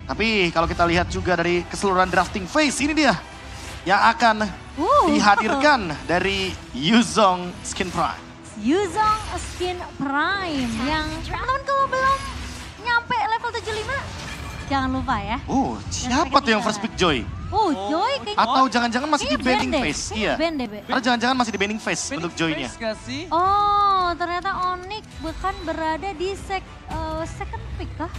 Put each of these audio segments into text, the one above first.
Tapi kalau kita lihat juga dari keseluruhan drafting phase, ini dia yang akan dihadirkan dari Yuzong Skin Prime. Yuzong Skin Prime yang teman-teman kalau belum nyampe level 75, jangan lupa ya. Siapa tuh yang first pick Joy? Joy kayaknya. Atau jangan-jangan masih di banning deh. phase? Iya. Atau jangan-jangan masih di banning phase untuk Joy-nya. Ternyata Onyx bahkan berada di second pick kah?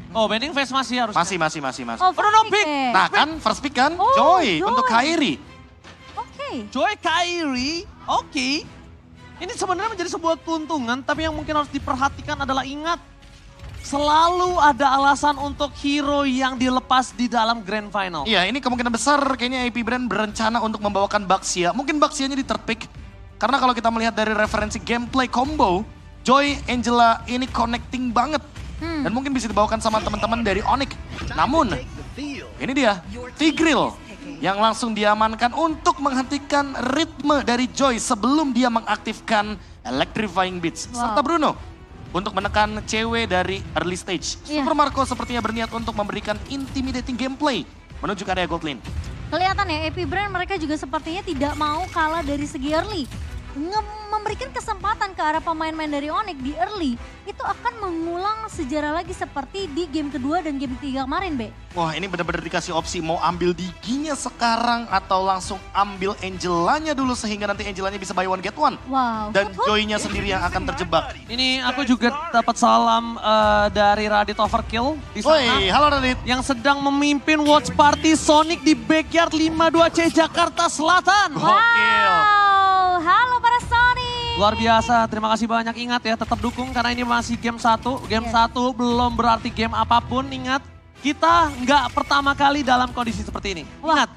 Banning phase masih harus. Masih. No pick. Nah kan first pick kan Joy untuk Kairi. Joy Kairi, oke. Ini sebenarnya menjadi sebuah keuntungan, tapi yang mungkin harus diperhatikan adalah ingat, selalu ada alasan untuk hero yang dilepas di dalam grand final. Iya, ini kemungkinan besar kayaknya AP Brand berencana untuk membawakan Baxia. Mungkin Baxianya di third pick. Karena kalau kita melihat dari referensi gameplay combo, Joy, Angela ini connecting banget. Dan mungkin bisa dibawakan sama teman-teman dari Onyx. Namun, ini dia, Tigreal yang langsung diamankan untuk menghentikan ritme dari Joy sebelum dia mengaktifkan Electrifying Beats. Serta Bruno untuk menekan cewek dari early stage. Super Marco sepertinya berniat untuk memberikan intimidating gameplay menuju ke area gold lane. Kelihatan ya, AP Brand mereka juga sepertinya tidak mau kalah dari segi early. Memberikan kesempatan ke arah pemain-pemain dari Onyx di early, itu akan mengulang sejarah lagi seperti di game kedua dan game ketiga kemarin, Be. Wah, ini benar-benar dikasih opsi mau ambil Diginya sekarang atau langsung ambil Angelanya dulu sehingga nanti Angelanya bisa buy one get one. Wow. Dan Joy-nya sendiri yang akan terjebak. Ini aku juga dapat salam dari Radit Overkill di sana. Woi, halo Radit. Yang sedang memimpin watch party Sonic di backyard 52C Jakarta Selatan. Gokil. Halo para Sonic. Luar biasa, terima kasih banyak. Ingat ya, tetap dukung karena ini masih game 1. Game 1 belum berarti game apapun. Ingat, kita nggak pertama kali dalam kondisi seperti ini. Ingat,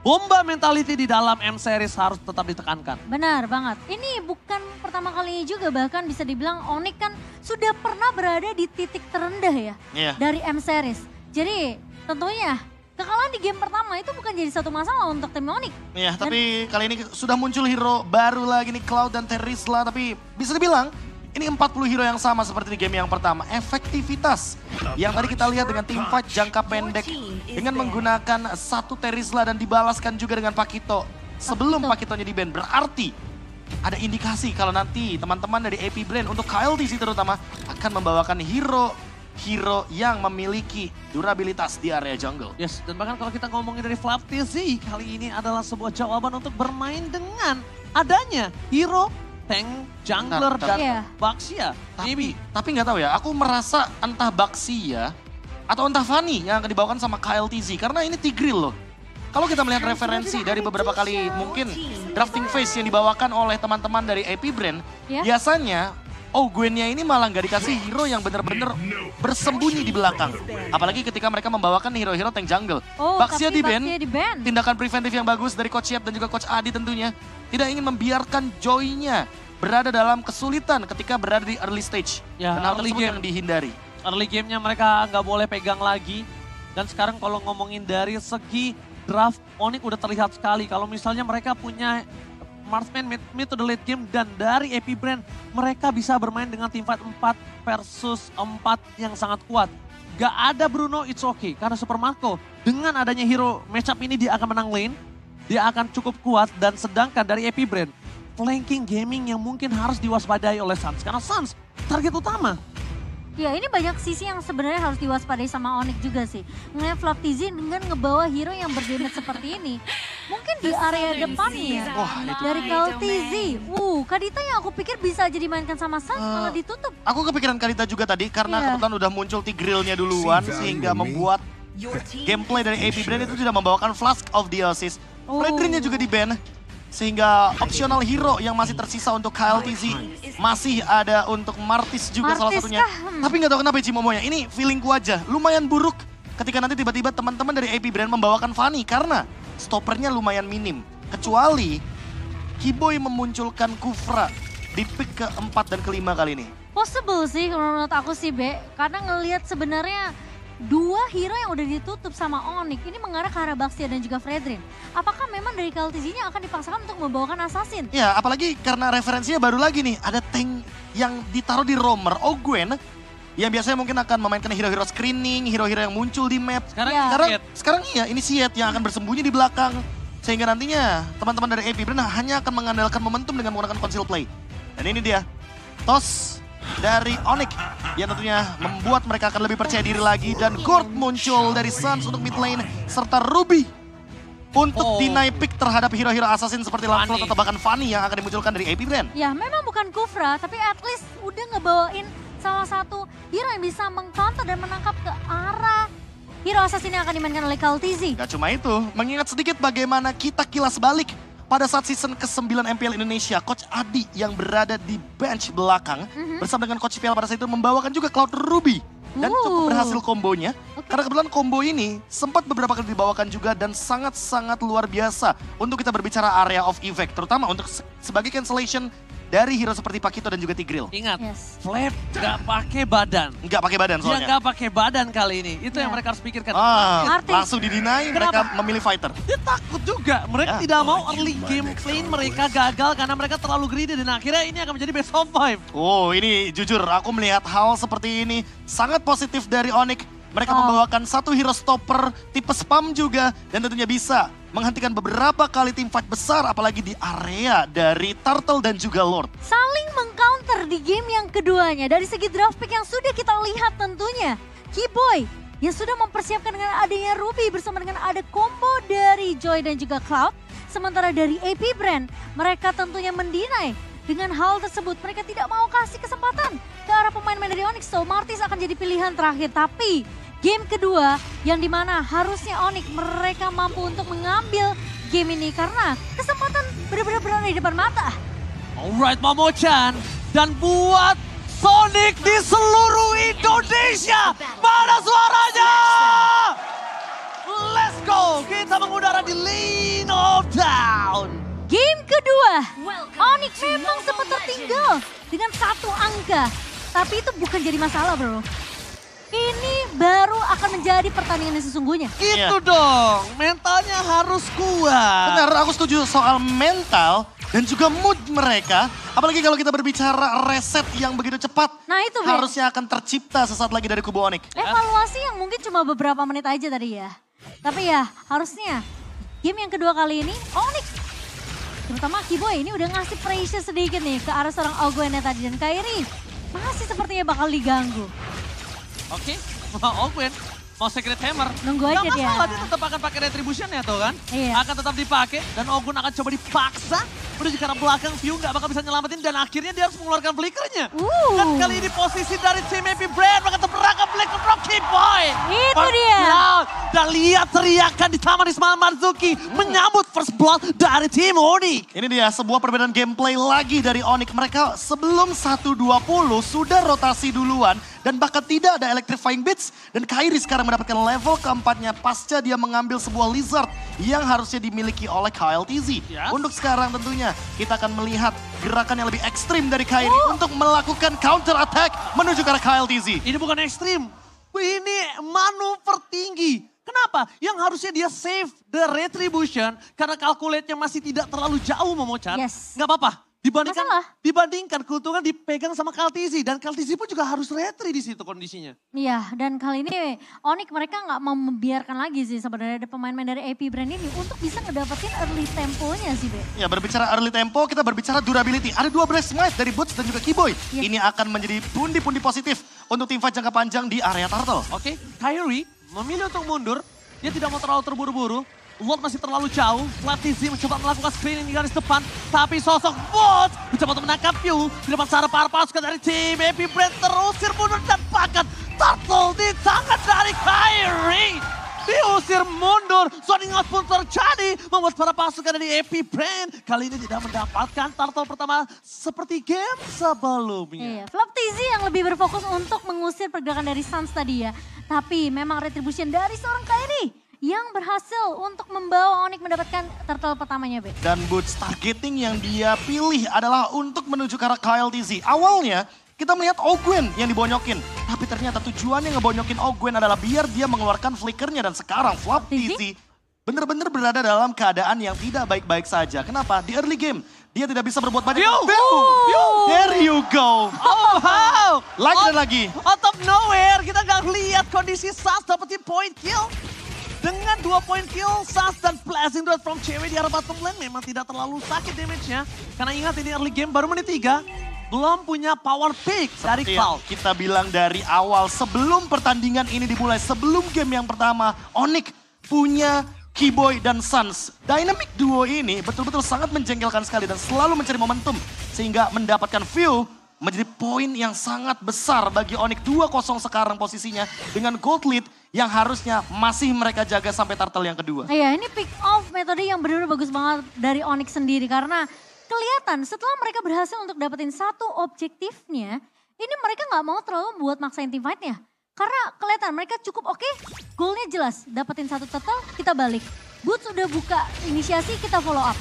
bomba mentality di dalam M-Series harus tetap ditekankan. Benar banget. Ini bukan pertama kalinya juga, bahkan bisa dibilang Onyx kan sudah pernah berada di titik terendah ya dari M-Series. Jadi tentunya kekalahan di game pertama itu bukan jadi satu masalah untuk tim Onyx. Iya, tapi kali ini sudah muncul hero baru lagi nih, Cloud dan Terizla. Tapi bisa dibilang ini 40 hero yang sama seperti di game yang pertama. Efektivitas yang tadi kita lihat dengan teamfight jangka pendek dengan menggunakan satu Terizla dan dibalaskan juga dengan Pakito sebelum Pakitonya di-ban. Berarti ada indikasi kalau nanti teman-teman dari AP Brand untuk KLTC terutama akan membawakan hero yang memiliki durabilitas di area jungle. Yes, dan bahkan kalau kita ngomongin dari Fluff TZ, kali ini adalah sebuah jawaban untuk bermain dengan adanya hero, tank, jungler, dan Baxia. Tapi nggak tahu ya, aku merasa entah Baxia atau entah Fanny yang akan dibawakan sama KLTZ. Karena ini Tigreal loh. Kalau kita melihat referensi dari beberapa kali mungkin drafting phase yang dibawakan oleh teman-teman dari AP Brand, biasanya Gwen-nya ini malah nggak dikasih hero yang benar-benar bersembunyi di belakang. Apalagi ketika mereka membawakan hero-hero tank jungle. Baxia di-ban, tindakan preventif yang bagus dari Coach Yap dan juga Coach Adi tentunya. Tidak ingin membiarkan Joy-nya berada dalam kesulitan ketika berada di early stage. Dan hal tersebut yang dihindari. Early game-nya mereka nggak boleh pegang lagi. Dan sekarang kalau ngomongin dari segi draft, Onyx udah terlihat sekali. Kalau misalnya mereka punya marksman mid to the late game dan dari AP Brand mereka bisa bermain dengan teamfight 4 versus 4 yang sangat kuat. Gak ada Bruno, it's okay. Karena Super Marco dengan adanya hero matchup ini dia akan menang lane. Dia akan cukup kuat dan sedangkan dari AP Brand flanking gaming yang mungkin harus diwaspadai oleh Suns. Karena Suns target utama. Ya ini banyak sisi yang sebenarnya harus diwaspadai sama Onyx juga sih. Ngeliat Fluff TZ dengan ngebawa hero yang berdamage seperti ini. Mungkin di area depannya dari KLTZ. Kadita yang aku pikir bisa jadi mainkan sama Suns malah ditutup. Aku kepikiran Kadita juga tadi karena kebetulan udah muncul Tigreal-nya duluan sehingga membuat gameplay dari AP Brand itu tidak membawakan Flask of Dionysus. Fredrin-nya juga di-ban. Sehingga optional hero yang masih tersisa untuk KLTZ masih ada untuk Martis juga salah satunya. Tapi nggak tahu kenapa Cimomonya, ini feelingku aja lumayan buruk ketika nanti tiba-tiba teman-teman dari AP Brand membawakan Fanny karena stoppernya lumayan minim. Kecuali Kiboy memunculkan Kufra di pick keempat dan kelima kali ini. Possible sih menurut aku sih Be, karena ngelihat sebenarnya dua hero yang udah ditutup sama Onyx ini mengarah ke arah Baxia dan juga Fredrin. Apakah memang dari KLTZ-nya akan dipaksakan untuk membawakan Assassin? Ya apalagi karena referensinya baru lagi nih, ada tank yang ditaruh di roamer, Gwen. yang biasanya mungkin akan memainkan hero-hero screening, hero-hero yang muncul di map. Sekarang Sekarang Initiate yang akan bersembunyi di belakang. Sehingga nantinya teman-teman dari AP Brand hanya akan mengandalkan momentum dengan menggunakan conceal play. Dan ini dia, toss dari Onyx yang tentunya membuat mereka akan lebih percaya diri lagi. Dan Gord muncul dari Suns untuk mid lane, serta Ruby untuk deny pick terhadap hero-hero assassin seperti Lancelot atau bahkan Fanny yang akan dimunculkan dari AP Brand. Ya memang bukan Kufra, tapi at least udah ngebawain salah satu hero yang bisa meng-counter dan menangkap ke arah hero assassin yang akan dimainkan oleh KLTZ. Gak cuma itu, mengingat sedikit bagaimana kita kilas balik pada saat season ke-9 MPL Indonesia, Coach Adi yang berada di bench belakang bersama dengan Coach PL pada saat itu membawakan juga Cloud Ruby. Dan cukup berhasil kombonya, karena kebetulan combo ini sempat beberapa kali dibawakan juga dan sangat-sangat luar biasa untuk kita berbicara area of effect, terutama untuk sebagai cancellation dari hero seperti Pakito dan juga Tigreal. Ingat, Flap gak pakai badan. Nggak pakai badan soalnya. Dia gak pakai badan kali ini, itu yang mereka harus pikirkan. Langsung didinai, mereka memilih fighter. Dia takut juga, mereka tidak mau early game lane mereka gagal karena mereka terlalu greedy dan akhirnya ini akan menjadi best of 5. Oh, ini jujur aku melihat hal seperti ini sangat positif dari Onyx. Mereka membawakan satu hero stopper tipe spam juga dan tentunya bisa menghentikan beberapa kali tim fight besar apalagi di area dari Turtle dan juga Lord. Saling meng-counter di game yang keduanya dari segi draft pick yang sudah kita lihat tentunya. Keyboy yang sudah mempersiapkan dengan adanya Ruby bersama dengan ada combo dari Joy dan juga Cloud. Sementara dari AP Brand mereka tentunya mendinai. Dengan hal tersebut mereka tidak mau kasih kesempatan ke arah pemain-pemain dari Onyx. So Martis akan jadi pilihan terakhir. Tapi game kedua yang dimana harusnya Onyx mereka mampu untuk mengambil game ini. Karena kesempatan benar-benar berada di depan mata. Alright Momo-chan. Dan buat Sonic di seluruh Indonesia. Mana suaranya? Let's go. Kita mengudara di Lane of Down. Game kedua, Onyx memang sempat tertinggal dengan 1 angka. Tapi itu bukan jadi masalah bro. Ini baru akan menjadi pertandingan yang sesungguhnya. Gitu dong, mentalnya harus kuat. Benar, aku setuju soal mental dan juga mood mereka. Apalagi kalau kita berbicara reset yang begitu cepat. Nah itu Ben, harusnya akan tercipta sesaat lagi dari kubu Onyx. evaluasi yang mungkin cuma beberapa menit aja tadi ya. Tapi ya harusnya game yang kedua kali ini Onyx terutama Keyboy ini udah ngasih pressure sedikit nih ke arah seorang Ogwennya tadi. Dan Kairi masih sepertinya bakal diganggu. Oke, Ogwen mau Secret Hammer. Nunggu aja Gak dia. masalah, dia tetap akan pakai Retribution ya tuh kan. Iya. Akan tetap dipakai dan Ogwen akan coba dipaksa menuju ke arah belakang. View gak bakal bisa nyelamatin dan akhirnya dia harus mengeluarkan flickernya. Dan kali ini posisi dari tim AP Brand akan terperangkap Black Rocky Boy. Itu dia. Dan lihat teriakan di Taman Ismail Marzuki menyambut first blood dari tim Onyx. Ini dia sebuah perbedaan gameplay lagi dari Onyx. Mereka sebelum 1.20 sudah rotasi duluan. Dan bahkan tidak ada electrifying beats. Dan Kairi sekarang mendapatkan level keempatnya pasca dia mengambil sebuah lizard yang harusnya dimiliki oleh KLTZ. Untuk sekarang tentunya kita akan melihat gerakan yang lebih ekstrim dari Kairi untuk melakukan counter attack menuju ke arah KLTZ. Ini bukan ekstrim, ini manuver tinggi. Kenapa? Yang harusnya dia save the retribution karena calculate-nya masih tidak terlalu jauh Momo-chan. Nggak apa-apa. Dibandingkan keuntungan dipegang sama KLTZ dan KLTZ pun juga harus retri di situ kondisinya. Iya, dan kali ini Onyx mereka nggak mau membiarkan lagi sih sebenarnya ada pemain-pemain dari AP Brand ini untuk bisa ngedapetin early temponya sih, Be. Ya, berbicara early tempo, kita berbicara durability. Ada 12 smite dari Boots dan juga Keyboy. Ini akan menjadi pundi-pundi positif untuk tim fight jangka panjang di area Turtle. Oke, Kairi memilih untuk mundur. Dia tidak mau terlalu terburu-buru. Lord masih terlalu jauh, KLTZ mencoba melakukan screening di garis depan. Tapi sosok Bot mencoba untuk menangkap Yu. Di depan secara pasukan dari tim AP Brand terusir mundur dan bahkan Turtle di tangan dari Kairi. Diusir mundur, zoning out pun terjadi. Membuat para pasukan dari AP Brand kali ini tidak mendapatkan Turtle pertama seperti game sebelumnya. Iya, KLTZ yang lebih berfokus untuk mengusir pergerakan dari Suns tadi ya. Tapi memang retribution dari seorang Kairi yang berhasil untuk membawa Onyx mendapatkan turtle pertamanya, Be. Dan Boots targeting yang dia pilih adalah untuk menuju ke arah KLTZ. Awalnya kita melihat Ogwen yang dibonyokin. Tapi ternyata tujuannya ngebonyokin Ogwen adalah biar dia mengeluarkan flickernya. Dan sekarang KLTZ bener-bener berada dalam keadaan yang tidak baik-baik saja. Kenapa? Di early game Dia tidak bisa berbuat banyak. View. There you go. Oh wow. Lagi dan lagi. Out of nowhere, kita nggak lihat kondisi Sans dapetin point kill. Dengan 2 point kill, Sans dan Blazing Dart from CW di arah bottom lane memang tidak terlalu sakit damage-nya. Karena ingat ini early game baru menit 3. Belum punya power pick dari Cloud. Kita bilang dari awal sebelum pertandingan ini dimulai, sebelum game yang pertama, Onyx punya Keyboy dan Sans. Dynamic duo ini betul-betul sangat menjengkelkan sekali dan selalu mencari momentum. Sehingga mendapatkan view menjadi poin yang sangat besar bagi Onyx 2-0 sekarang posisinya. Dengan gold lead yang harusnya masih mereka jaga sampai turtle yang kedua. Iya, ini pick off metode yang benar-benar bagus banget dari Onyx sendiri. Karena kelihatan setelah mereka berhasil untuk dapetin satu objektifnya, ini mereka nggak mau terlalu buat maksain team fight-nya. Karena kelihatan mereka cukup oke, goalnya jelas. Dapetin satu turtle, kita balik. Boots udah buka inisiasi, kita follow up.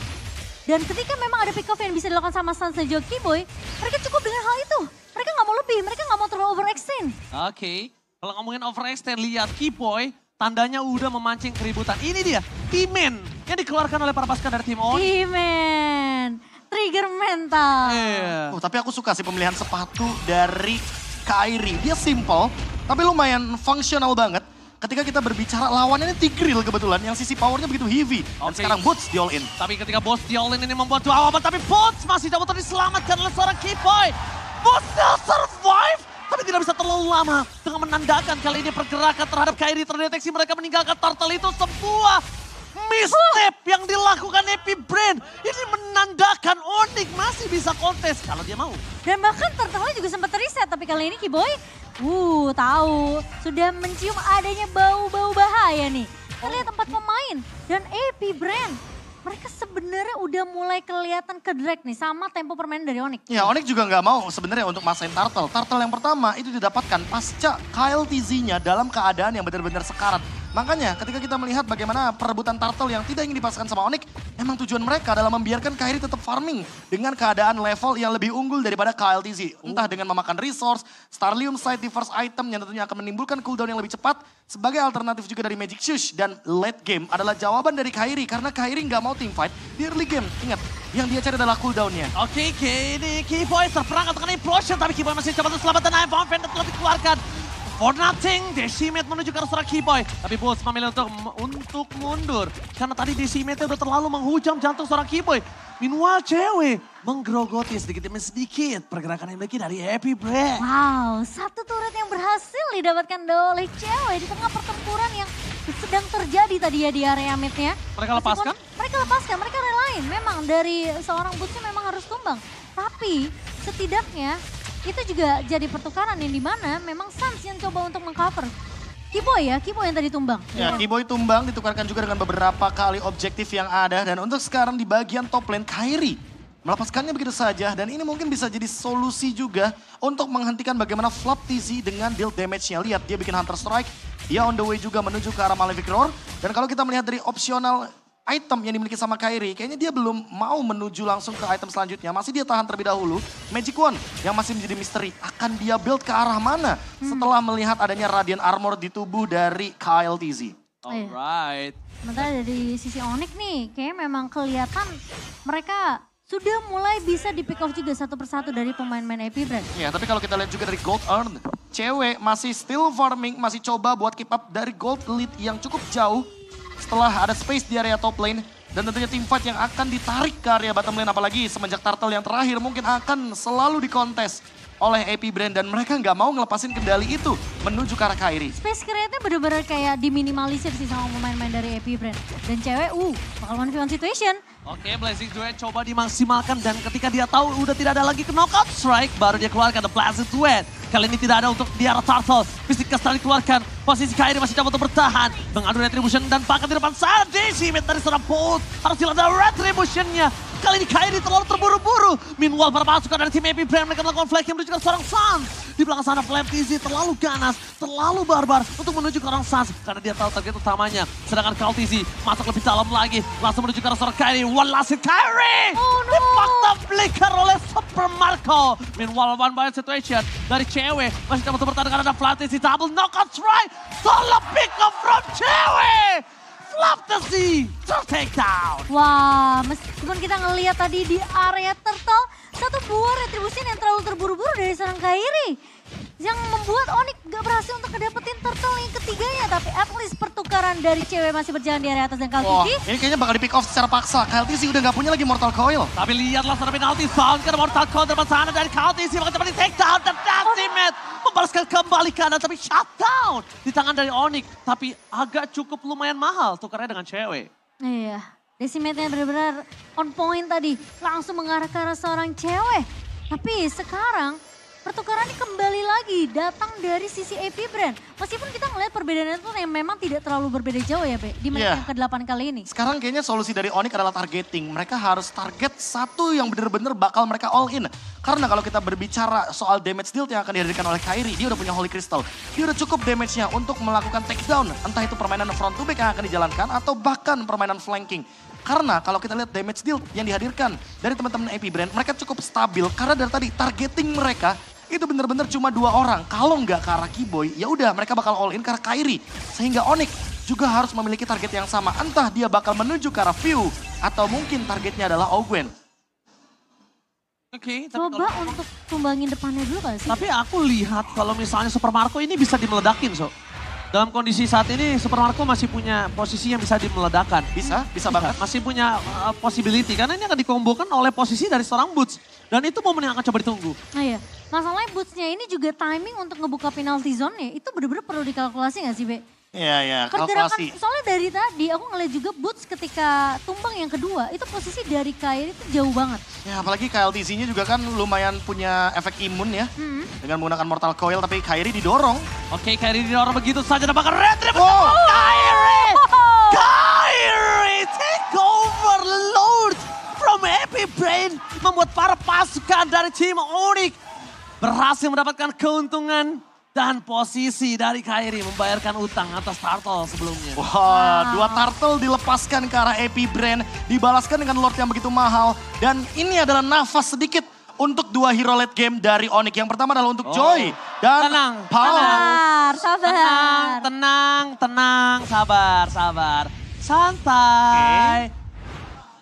Dan ketika memang ada pick off yang bisa dilakukan sama Sans dan juga Keyboy, mereka cukup dengan hal itu. Mereka nggak mau lebih, mereka nggak mau terlalu overextend. Oke, kalau ngomongin overextend, lihat Keyboy tandanya udah memancing keributan. Ini dia, T-Man yang dikeluarkan oleh para pasukan dari tim Onyx. T-Man, trigger mental. Yeah. Tapi aku suka sih pemilihan sepatu dari Kairi. Dia simple, tapi lumayan fungsional banget. Ketika kita berbicara lawannya Tigreal kebetulan yang sisi powernya begitu heavy. Dan sekarang Boots di all in. Tapi ketika Boots di all in ini membuat dua awaban, tapi Boots masih dapat diselamatkan oleh seorang Keyboy. Boots still survive, tapi tidak bisa terlalu lama. Dengan menandakan kali ini pergerakan terhadap Kairi terdeteksi, mereka meninggalkan turtle itu sebuah misstep yang dilakukan Epic Brain. Ini menandakan Onyx masih bisa kontes kalau dia mau. Dan bahkan turtle-nya juga sempat reset, tapi kali ini Keyboy tahu sudah mencium adanya bau-bau bahaya nih. Kita lihat tempat pemain dan Epic Brain. Mereka sebenarnya udah mulai kelihatan ke-drag nih sama tempo permainan dari Onyx. Ya, Onyx juga nggak mau sebenarnya untuk masain turtle. Turtle yang pertama itu didapatkan pasca Kyle TZ-nya dalam keadaan yang benar-benar sekarat. Makanya ketika kita melihat bagaimana perebutan turtle yang tidak ingin dipasangkan sama Onyx, emang tujuan mereka adalah membiarkan Kairi tetap farming dengan keadaan level yang lebih unggul daripada KLTZ. Entah dengan memakan resource, Starlium Sight di first item yang tentunya akan menimbulkan cooldown yang lebih cepat sebagai alternatif juga dari Magic Shush. Dan late game adalah jawaban dari Kairi karena Kairi nggak mau team fight di early game. Ingat, yang dia cari adalah cooldownnya. Oke, ini Keyboy terperangkap dengan implosion, tapi Keyboy masih coba untuk selamat dan Iron Vendor telah dikeluarkan. For nothing, Decimate menuju ke arah seorang Keyboy. Tapi Boots memilih untuk mundur. Karena tadi Decimate udah terlalu menghujam jantung seorang Keyboy. Meanwhile cewek menggerogoti sedikit demi sedikit pergerakan yang dimiliki dari Epic Brain. Wow, satu turret yang berhasil didapatkan oleh cewek di tengah pertempuran yang sedang terjadi tadi ya di area mid-nya. Mereka lepaskan? Mereka lepaskan, mereka relain. Memang dari seorang Bootsnya memang harus tumbang. Tapi setidaknya itu juga jadi pertukaran yang dimana memang Sans yang coba untuk mengcover. Keyboy yang tadi tumbang. Ya, Keyboy tumbang ditukarkan juga dengan beberapa kali objektif yang ada. Dan untuk sekarang di bagian top lane, Kairi melepaskannya begitu saja. Dan ini mungkin bisa jadi solusi juga untuk menghentikan bagaimana Flop TZ dengan deal damage-nya. Lihat, dia bikin Hunter Strike. Dia on the way juga menuju ke arah Malefic Roar. Dan kalau kita melihat dari opsional item yang dimiliki sama Kairi, kayaknya dia belum mau menuju langsung ke item selanjutnya. Masih dia tahan terlebih dahulu. Magic Wand yang masih menjadi misteri. Akan dia build ke arah mana setelah melihat adanya Radiant Armor di tubuh dari KLTZ. Alright. Sementara dari sisi Onyx nih, kayaknya memang kelihatan mereka sudah mulai bisa di pick off juga satu persatu dari pemain-pemain Epic Brain. Ya, tapi kalau kita lihat juga dari gold earn, cewek masih still farming, masih coba buat keep up dari gold lead yang cukup jauh. Setelah ada space di area top lane dan tentunya team fight yang akan ditarik ke area bottom lane, apalagi semenjak turtle yang terakhir mungkin akan selalu dikontes oleh Epic Brain dan mereka nggak mau ngelepasin kendali itu menuju ke arah Kairi. Space create-nya bener-bener kayak diminimalisir sih sama pemain-pemain dari Epic Brain. Dan cewek bakal 1v1 situation. Oke, Blazing Duet coba dimaksimalkan dan ketika dia tahu udah tidak ada lagi ke knockout strike, baru dia keluarkan The Blazing Duet. Kali ini tidak ada untuk di arah turtle. Fisik setelah dikeluarkan, posisi Kairi masih coba untuk bertahan. Mengadu retribution dan bahkan di depan sana Decimate dari seorang Bolt. Harus dilanda retributionnya. Kali ini Kairi terlalu terburu-buru. Meanwhile para pasukan dari tim Epic Brain mereka melakukan flanking menuju ke seorang Sans. Di belakang sana Flame TZ terlalu ganas, terlalu barbar untuk menuju ke orang Sans. Karena dia tahu target utamanya. Sedangkan Cloud TZ masuk lebih dalam lagi. Langsung menuju ke arah seorang Kairi. One last hit Kairi! Oh no! Dipaksa flicker oleh Super Marco. Meanwhile one by situation dari cewek. Masih coba untuk bertahan karena ada Flame TZ. Double knockout strike. Solo pick up from cewek! Flop the sea, takedown. Wah, meskipun kita ngelihat tadi di area turtle, satu buah retribution yang terlalu terburu-buru dari seorang Kairi. Yang membuat Onyx gak berhasil untuk ngedapetin turtle yang ketiganya. Tapi at least pertukaran dari cewek masih berjalan di area atas dan Wah, KLTZ. ini kayaknya bakal di pick off secara paksa. KLTZ udah gak punya lagi Mortal Coil. Tapi lihatlah secara penalti sound ke Mortal Coil depan sana dari KLTZ. Bakal dapat di takedown dan ultimate. Membalaskan kembali kanan tapi shutdown di tangan dari Onyx. Tapi agak cukup lumayan mahal tukarnya dengan cewek. Iya, Decimate-nya benar-benar on point tadi. Langsung mengarah ke arah seorang cewek. Tapi sekarang pertukarannya kembali lagi datang dari sisi AP Brand. Meskipun kita ngelihat perbedaannya itu yang memang tidak terlalu berbeda jauh ya, Be, di menit Iya. yang ke-8 kali ini. Sekarang kayaknya solusi dari Onyx adalah targeting. Mereka harus target satu yang bener-bener bakal mereka all in. Karena kalau kita berbicara soal damage deal yang akan dihadirkan oleh Kairi, dia udah punya Holy Crystal. Dia udah cukup damage-nya untuk melakukan takedown. Entah itu permainan front to back yang akan dijalankan atau bahkan permainan flanking. Karena kalau kita lihat damage deal yang dihadirkan dari teman-teman AP Brand, mereka cukup stabil. Karena dari tadi targeting mereka itu bener-bener cuma 2 orang. Kalau nggak ke arah Keyboy, ya udah mereka bakal all in ke arah Kairi. Sehingga Onyx juga harus memiliki target yang sama. Entah dia bakal menuju ke arah View atau mungkin targetnya adalah Ogwen. Oke, Coba untuk tumbangin depannya dulu kali sih. tapi aku lihat kalau misalnya Super Marco ini bisa dimeledakin, so. Dalam kondisi saat ini Super Marco masih punya posisi yang bisa dimeledakan. Bisa banget. Masih punya possibility karena ini akan dikombokan oleh posisi dari seorang Boots. Dan itu momen yang akan coba ditunggu. Nah iya, masalahnya boots-nya ini juga timing untuk ngebuka penalty zone-nya. Itu bener-bener perlu dikalkulasi gak sih, Be? Iya, Pergerakan, kalkulasi. soalnya dari tadi aku ngeliat juga Boots ketika tumbang yang kedua, itu posisi dari Kairi itu jauh banget. Ya apalagi KLTZ-nya juga kan lumayan punya efek imun ya. Dengan menggunakan Mortal Coil tapi Kairi didorong. Oke, Kairi didorong begitu saja dan bakal retrip. Wow. Kairi take over Lord from Epic Brain. Membuat para pasukan dari tim Onyx berhasil mendapatkan keuntungan. Dan posisi dari Kairi membayarkan utang atas Turtle sebelumnya. Wah, 2 turtle dilepaskan ke arah AP Brand. Dibalaskan dengan Lord yang begitu mahal. Dan ini adalah nafas sedikit untuk 2 hero late game dari Onyx. Yang pertama adalah untuk Joy dan Tenang, Paul. Sabar. Tenang, sabar. Santai.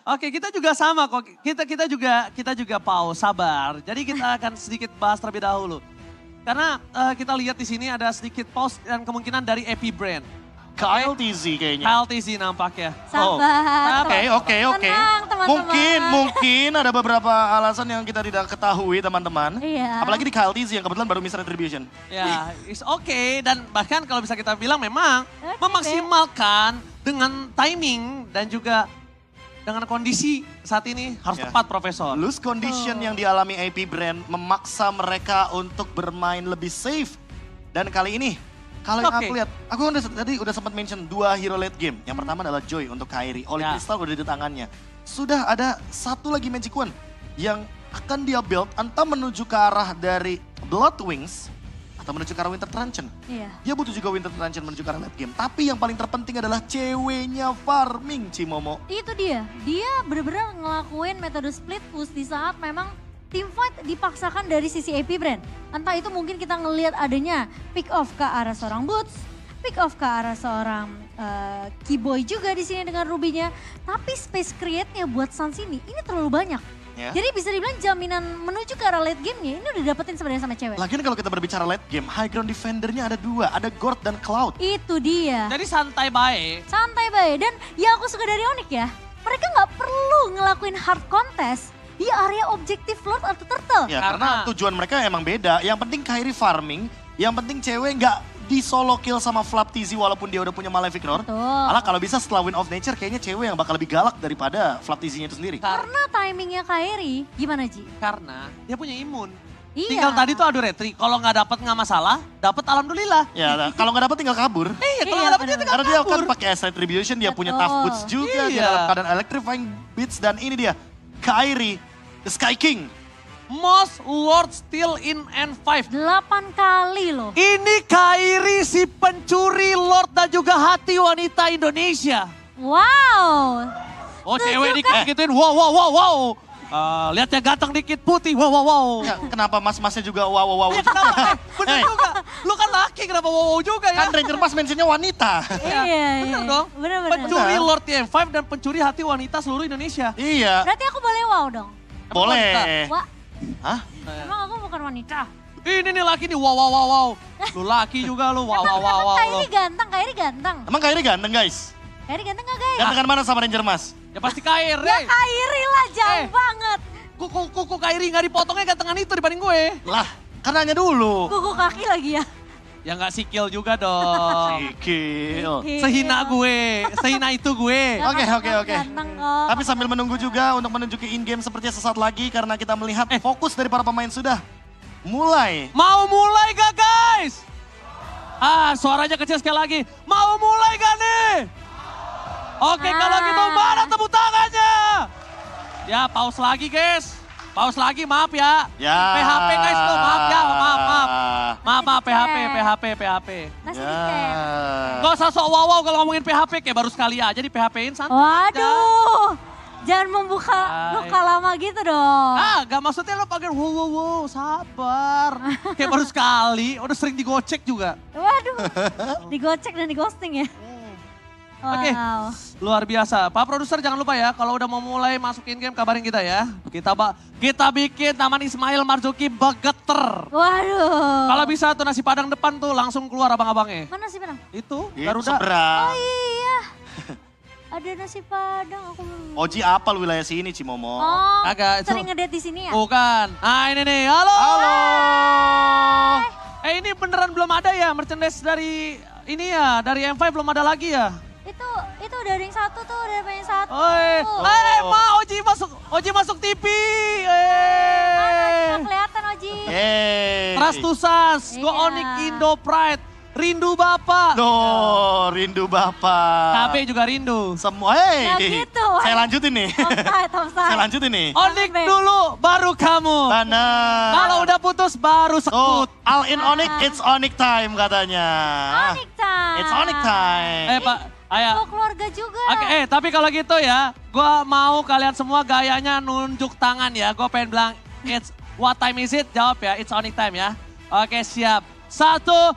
Oke, kita juga sama kok. Kita juga pause, sabar. Jadi kita akan sedikit bahas terlebih dahulu. Karena kita lihat di sini ada sedikit pause dan kemungkinan dari AP Brand. KLTZ kayaknya. KLTZ nampaknya. Sabar. Oke. Tenang, teman-teman. Mungkin ada beberapa alasan yang kita tidak ketahui teman-teman. Iya. Apalagi di KLTZ yang kebetulan baru miss retribution. Ya, it's okay. Dan bahkan kalau bisa kita bilang memang Oke, memaksimalkan dengan timing dan juga dengan kondisi saat ini harus Ya. tepat, Profesor. Loose condition yang dialami AP Brand memaksa mereka untuk bermain lebih safe. Dan kali ini, kalau yang Oke. aku lihat, aku tadi udah sempat mention 2 hero late game. Yang pertama adalah Joy untuk Kairi. Holy Ya. Crystal udah di tangannya. Sudah ada satu lagi Magic Wand yang akan dia build entah menuju ke arah dari Blood Wings atau menuju ke arah Winter Truncheon. Iya. Dia butuh juga Winter Truncheon menuju ke arah late game. Tapi yang paling terpenting adalah ceweknya farming Cimomo. Itu dia benar-benar ngelakuin metode split push di saat memang team fight dipaksakan dari sisi AP Brand. Entah itu mungkin kita ngelihat adanya pick off ke arah seorang Boots, pick off ke arah seorang Keyboy juga di sini dengan Rubinya. Tapi space create-nya buat Suns ini terlalu banyak. Ya. Jadi bisa dibilang jaminan menuju ke arah late game-nya ini udah dapetin sebenarnya sama cewek. Lagian kalau kita berbicara late game, high ground defendernya ada 2, ada Gord dan Cloud. Itu dia. Jadi santai baik. Santai baik. Dan yang aku suka dari Onyx ya, mereka nggak perlu ngelakuin hard contest di area objektif Lord atau Turtle. Ya karena tujuan mereka emang beda. Yang penting Kairi farming, yang penting cewek nggak di solo kill sama Flaptizi walaupun dia udah punya Malefic Roar. Betul. Malah kalau bisa setelah Win of Nature kayaknya cewek yang bakal lebih galak daripada Flaptizinya itu sendiri. Karena timingnya Kairi, gimana Ji? Karena dia punya imun. Iya. Tinggal tadi tuh adu retri. Kalau nggak dapat nggak masalah, dapat alhamdulillah. Ya kalau nggak dapet tinggal kabur. Iya, kalau Iya, nggak dapat dia benar. tinggal Karena dia kabur. kan pakai Ice Retribution, dia punya Betul. Tough Boots juga, dia Iya. dalam keadaan Electrifying Beats dan ini dia Kairi, the Sky King. Most Lord still in N5. 8 kali loh. Ini Kairi si pencuri Lord dan juga hati wanita Indonesia. Wow. Oh Setuju cewek kan? dikit-gituin, wow. Lihat ya ganteng dikit putih, wow. Ya, kenapa mas-masnya juga wow. Kenapa? Bener juga. Lu kan laki, kenapa wow juga ya? Kan Ranger Mas mentionnya wanita. Iya. Bener dong. Bener. Pencuri Lord TM5 dan pencuri hati wanita seluruh Indonesia. Iya, Berarti aku boleh wow dong? boleh. Wah, Hah? emang aku bukan wanita. Ini nih laki nih, wow. Lu laki juga lu, wow. Kairi ganteng. Emang Kairi ganteng guys? Kairi ganteng gak guys? Gantengan mana sama Ranger Mas? Ya pasti Kairi. Ya Kairi lah, jauh banget. Kuku Kairi gak dipotongnya gantengan itu dibanding gue. Lah, kan nanya dulu. Kuku kaki lagi ya. Ya gak sikil juga dong. Sikil. Sehina itu gue. Oke. Ganteng kok. Tapi sambil menunggu juga untuk menunjuki in-game sepertinya sesaat lagi karena kita melihat fokus dari para pemain sudah mulai. Mau mulai gak guys? Suaranya kecil sekali lagi. Mau mulai gak nih? Oke, kalau gitu mana tepuk tangannya? Ya, pause lagi guys. Pause lagi, maaf ya. Ya. PHP guys tuh, maaf ya, maaf. Maaf, PHP. Masih Ya. di-tag. Gak usah sok wow kalau ngomongin PHP, kayak baru sekali aja di PHP-in santai aja. Waduh, jangan membuka luka lama gitu dong. Gak maksudnya lo pakai wow, sabar. Kayak baru sekali, udah sering digocek juga. Waduh, digocek dan digosting ya. Oke, Wow. luar biasa. Pak Produser jangan lupa ya, kalau udah mau mulai masukin game kabarin kita ya. Kita bikin Taman Ismail Marzuki Begeter. Waduh. Kalau bisa tuh nasi padang depan tuh langsung keluar abang-abangnya. Mana sih Padang? Itu, Itu Garuda. seberang. Oh iya. Ada nasi Padang aku belum. Oji apal wilayah sini Cimomo. Oh, Agak, itu- sering ngedate di sini ya? Bukan. Nah ini nih, halo. Ini beneran belum ada ya merchandise dari ini ya, dari M5 belum ada lagi ya? Itu dari yang satu tuh, dari yang satu. Oji masuk TV. Nggak kelihatan Oji. Yeay. Trust to Sans, Go Iya. Onyx Indo Pride, rindu Bapak. Duh, rindu Bapak. KB juga rindu. Semua, Nggak gitu. Saya lanjutin nih. Offside. Saya lanjutin nih. Onyx Be. dulu, baru kamu. Benar. Kalau udah putus, baru Tuh, sekut. all in Onyx, it's Onyx time katanya. Onyx time. It's Onyx time. Pak, ayo. Bawa keluarga juga. Oke, tapi kalau gitu ya, gua mau kalian semua gayanya nunjuk tangan ya. Gua pengen bilang, it's what time is it? Jawab ya, it's Onyx time ya. Oke, siap. 1, 2,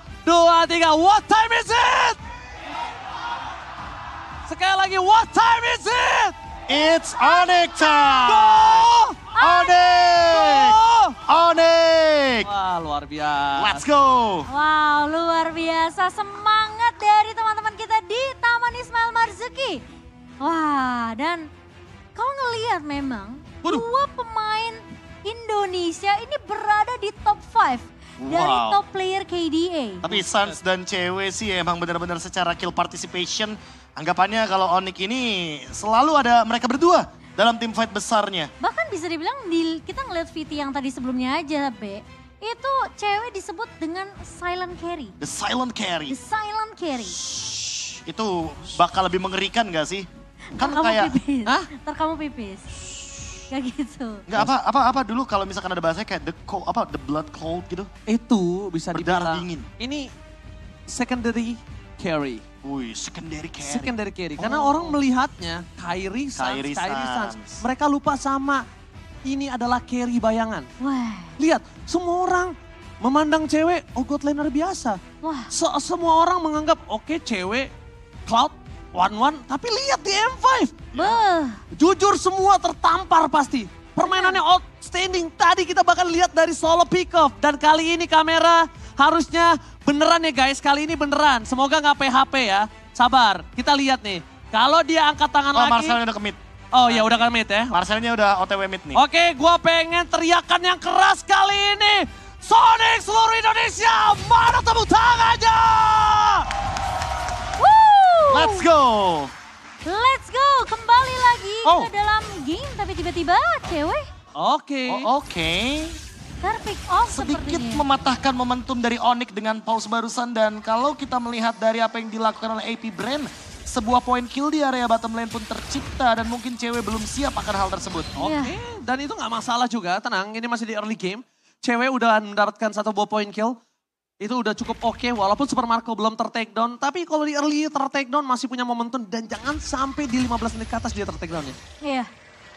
3, what time is it? Sekali lagi, what time is it? It's Onyx time. Go! Onyx. Go! Onyx. Wah, luar biasa. Let's go. Wow, luar biasa semangat dari teman-teman kita di Taman Ismail Marzuki. Wah, dan kau ngelihat memang Waduh. dua pemain Indonesia ini berada di top 5 dari Wow. top player KDA. Tapi Sans dan cewek sih emang benar-benar secara kill participation. Anggapannya kalau Onyx ini selalu ada mereka berdua dalam tim fight besarnya. Bahkan bisa dibilang kita ngeliat VT yang tadi sebelumnya aja, Be. Itu cewek disebut dengan silent carry. The silent carry. The silent carry. Itu bakal lebih mengerikan gak sih? Kan Ntar kamu kayak, pipis. Hah? Ntar kamu pipis. Kayak gitu. nggak apa dulu kalau misalkan ada bahasanya kayak the blood cold gitu. Itu bisa Berdarah dibilang. dingin. Ini secondary carry. Wih, secondary carry. Secondary carry. Karena Oh. orang melihatnya Kairi Kairi Sans. Sans. Mereka lupa sama ini adalah carry bayangan. Wah, Lihat, semua orang memandang cewek, oh god laner biasa. wah. Semua orang menganggap, oke cewek, Cloud, 1-1. Tapi lihat di M5. Beuh. Jujur semua tertampar pasti. Permainannya outstanding. Tadi kita bahkan lihat dari solo pick off. Dan kali ini kamera harusnya beneran ya guys. Kali ini beneran. Semoga nggak PHP ya. Sabar, kita lihat nih. Kalau dia angkat tangan Oh, lagi. Marcelnya udah ke mid. Oh ya udah kan mid ya. Marcelnya udah OTW mid nih. Oke, gua pengen teriakan yang keras kali ini. Sonic seluruh Indonesia, mana tepuk tangannya? Woo! Let's go. Let's go. Kembali lagi Oh. ke dalam game. Tapi tiba-tiba cewek Oke. Oh, oke. terpick off Sedikit sepertinya. mematahkan momentum dari Onyx dengan pause barusan. Dan kalau kita melihat dari apa yang dilakukan oleh AP Brand, sebuah point kill di area bottom lane pun tercipta. Dan mungkin cewek belum siap akan hal tersebut. Oke, dan itu nggak masalah juga, tenang, ini masih di early game. Cewek udah mendapatkan 1 buah point kill, itu udah cukup oke, walaupun Super Marco belum ter-takedown. Tapi kalau di early ter-takedown masih punya momentum dan jangan sampai di 15 menit ke atas dia ter-takedownnya. Iya.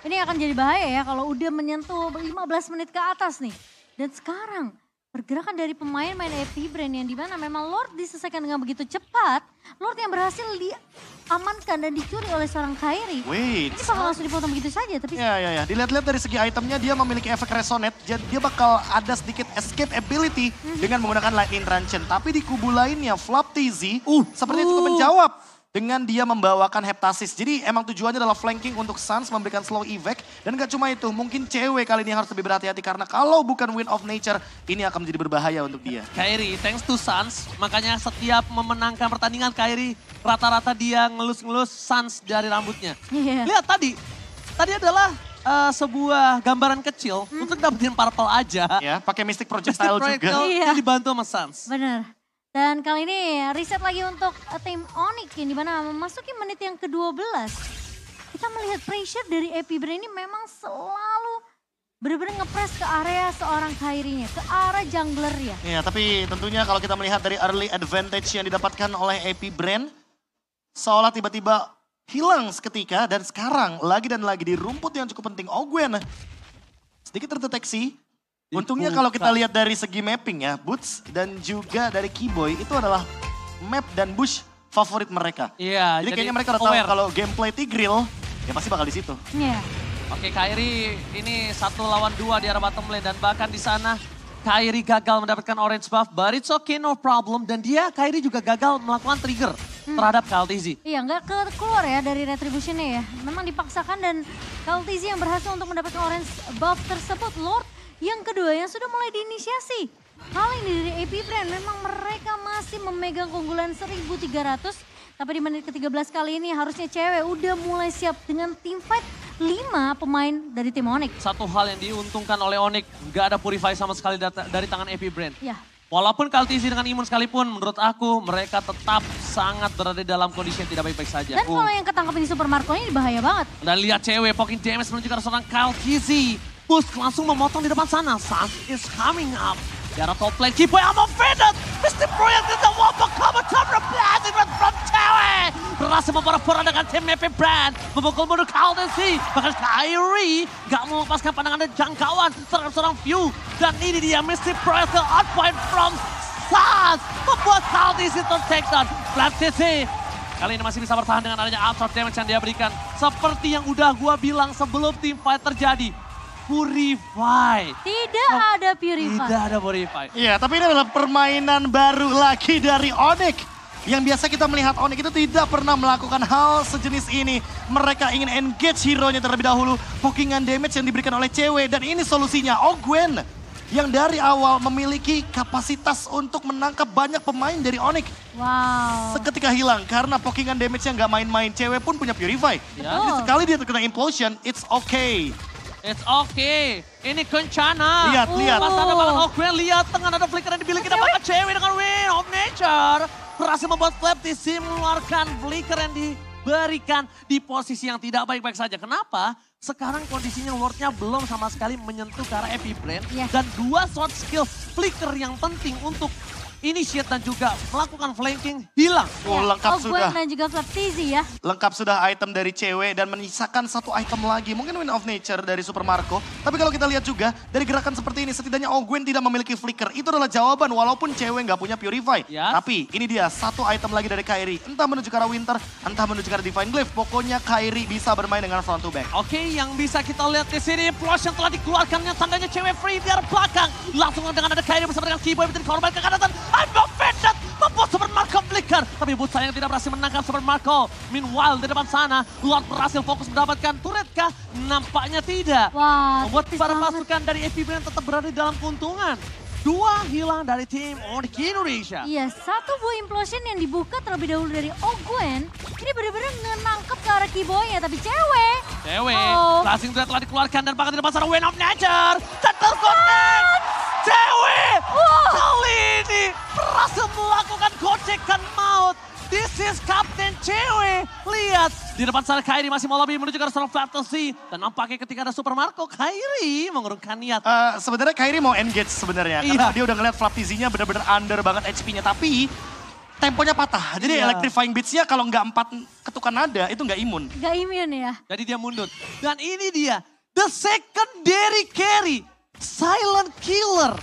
Ini akan jadi bahaya ya kalau udah menyentuh 15 menit ke atas nih. Dan sekarang pergerakan dari pemain-pemain AP Brand yang dimana memang Lord diselesaikan dengan begitu cepat. Lord yang berhasil diamankan dan dicuri oleh seorang Kairi. Wait. Ini bakal langsung dipotong begitu saja. Tapi Ya. Dilihat-lihat dari segi itemnya dia memiliki efek resonate. Jadi dia bakal ada sedikit escape ability dengan menggunakan Lightning Truncheon. Tapi di kubu lainnya Flop TZ sepertinya cukup menjawab. Dengan dia membawakan Heptasis. Jadi emang tujuannya adalah flanking untuk Suns memberikan slow evac. Dan gak cuma itu, mungkin cewek kali ini harus lebih berhati-hati. Karena kalau bukan Wind of Nature, ini akan menjadi berbahaya untuk dia. Kairi, thanks to Suns, makanya setiap memenangkan pertandingan Kairi, rata-rata dia ngelus-ngelus Suns dari rambutnya. Iya. Lihat tadi adalah sebuah gambaran kecil untuk dapetin purple aja. Ya, pakai Mystic Projectile juga. Iya. Dia dibantu sama Suns. benar. Dan kali ini riset lagi untuk tim Onyx yang dimana memasuki menit yang ke-12. Kita melihat pressure dari AP Brand ini memang selalu benar-benar ngepres ke area seorang Kairinya, ke arah jungler ya. Ya, tapi tentunya kalau kita melihat dari early advantage yang didapatkan oleh AP Brand, seolah tiba-tiba hilang seketika dan sekarang lagi dan lagi di rumput yang cukup penting. Ogwen sedikit terdeteksi. Untungnya kalau kita lihat dari segi mapping ya, Boots dan juga dari Keyboy itu adalah map dan bush favorit mereka. Iya, Jadi kayaknya mereka udah tahu aware. kalau gameplay Tigreal ya pasti bakal di situ. Iya. Oke, Kairi ini 1 lawan 2 di arah bottom lane dan bahkan di sana Kairi gagal mendapatkan orange buff, but it's okay, no problem. Dan Kairi juga gagal melakukan trigger terhadap KLTZ. Iya, nggak keluar ya dari retributionnya ya. Memang dipaksakan dan KLTZ yang berhasil untuk mendapatkan orange buff tersebut. Lord yang kedua yang sudah mulai diinisiasi. Kali ini dari AP Brand memang mereka masih memegang keunggulan 1.300. Tapi di menit ke-13 kali ini harusnya cewek udah mulai siap dengan team fight 5 pemain dari tim Onyx. Satu hal yang diuntungkan oleh Onyx, nggak ada Purify sama sekali dari tangan AP Brand. Ya. Walaupun KLTZ dengan imun sekalipun, menurut aku mereka tetap sangat berada dalam kondisi yang tidak baik-baik saja. Dan kalau yang ketangkap di Super Marco ini bahaya banget. Dan lihat cewek poking damage menunjukkan seorang KLTZ. Push langsung memotong di depan sana. Suns is coming up. Di arah top lane, Keyboy I'm offended. Mr. Project is the one cover cover blast from cewek. Berhasil memperparah dengan tim AP Brand. Memukul mundur KLTZ. Bahkan Kairi gak mau melepaskan pandangan dan jangkauan terhadap seorang view. Dan ini dia Mr. Project on point from Suns. Membuat KLTZ take down. Black TZ kali ini masih bisa bertahan dengan adanya outshot damage yang dia berikan. Seperti yang udah gua bilang sebelum team fight terjadi. Purify. Tidak ada Purify. Tidak ada Purify. Iya, tapi ini adalah permainan baru lagi dari Onyx. Yang biasa kita melihat Onyx itu tidak pernah melakukan hal sejenis ini. Mereka ingin engage hero-nya terlebih dahulu. Pokingan damage yang diberikan oleh cewek. Dan ini solusinya, Ogwen. Yang dari awal memiliki kapasitas untuk menangkap banyak pemain dari Onyx. Wow. Seketika hilang karena pokingan damage-nya nggak main-main. Cewek pun punya Purify. Ya. Jadi sekali dia terkena Implosion, it's okay. It's okay. Ini kencana. Lihat. Pas ada banget Ogwen, lihat tengah ada flicker yang dimiliki dapatkan cewek dengan Wind of Nature. Berhasil membuat Flap TZ mengeluarkan flicker yang diberikan di posisi yang tidak baik-baik saja. Kenapa? Sekarang kondisinya Lordnya belum sama sekali menyentuh ke arah AP Brand. Yeah. Dan 2 short skill flicker yang penting untuk initiate dan juga melakukan flanking hilang. Oh, lengkap Ogwen sudah. dan juga Flap TZ ya. Lengkap sudah item dari cewek dan menyisakan 1 item lagi. Mungkin Wind of Nature dari Super Marco. Tapi kalau kita lihat juga dari gerakan seperti ini setidaknya Ogwen tidak memiliki flicker. Itu adalah jawaban walaupun cewek nggak punya Purify. Yes. Tapi ini dia 1 item lagi dari Kairi. Entah menuju ke arah Winter, entah menuju ke arah Divine Glyph. Pokoknya Kairi bisa bermain dengan front to back. Oke, yang bisa kita lihat di sini Flash yang telah dikeluarkannya tandanya cewek free di arah belakang. Langsung dengan ada Kairi bersama dengan Keyboy menjadi korban kekanasan. I'm offended. Membuat Super Marco flicker. Tapi Boots sayang tidak berhasil menangkap Super Marco. Meanwhile di depan sana Lord berhasil fokus mendapatkan turret kah? Nampaknya tidak. Wah, Membuat tipis para banget. pasukan dari AP Brand tetap berada di dalam keuntungan. 2 hilang dari tim Onyx Indonesia. Iya, 1 buah implosion yang dibuka terlebih dahulu dari Ogwen. Ini benar-benar nangkep ke arah Keyboy-nya, tapi cewek. Cewek, Oh. Blazing Thread telah dikeluarkan dan bahkan di depan sana Wind of Nature. Dan terkonek. Cewek, kali ini berhasil melakukan gocekan maut. This is Kapten Cewek. Lihat, di depan sana Kairi masih mau lobby menuju ke arah seorang Fantasy. Dan nampaknya ketika ada Super Marco, Kairi mengurungkan niat. Sebenarnya Kairi mau engage sebenarnya. Karena Iya. dia udah ngeliat Flap TZ-nya benar-benar under banget HP-nya. Tapi temponya patah. Jadi Iya. electrifying beats-nya kalau nggak 4 ketukan nada itu nggak imun. Gak imun ya. Jadi dia mundur. Dan ini dia, the secondary carry, Silent Killer.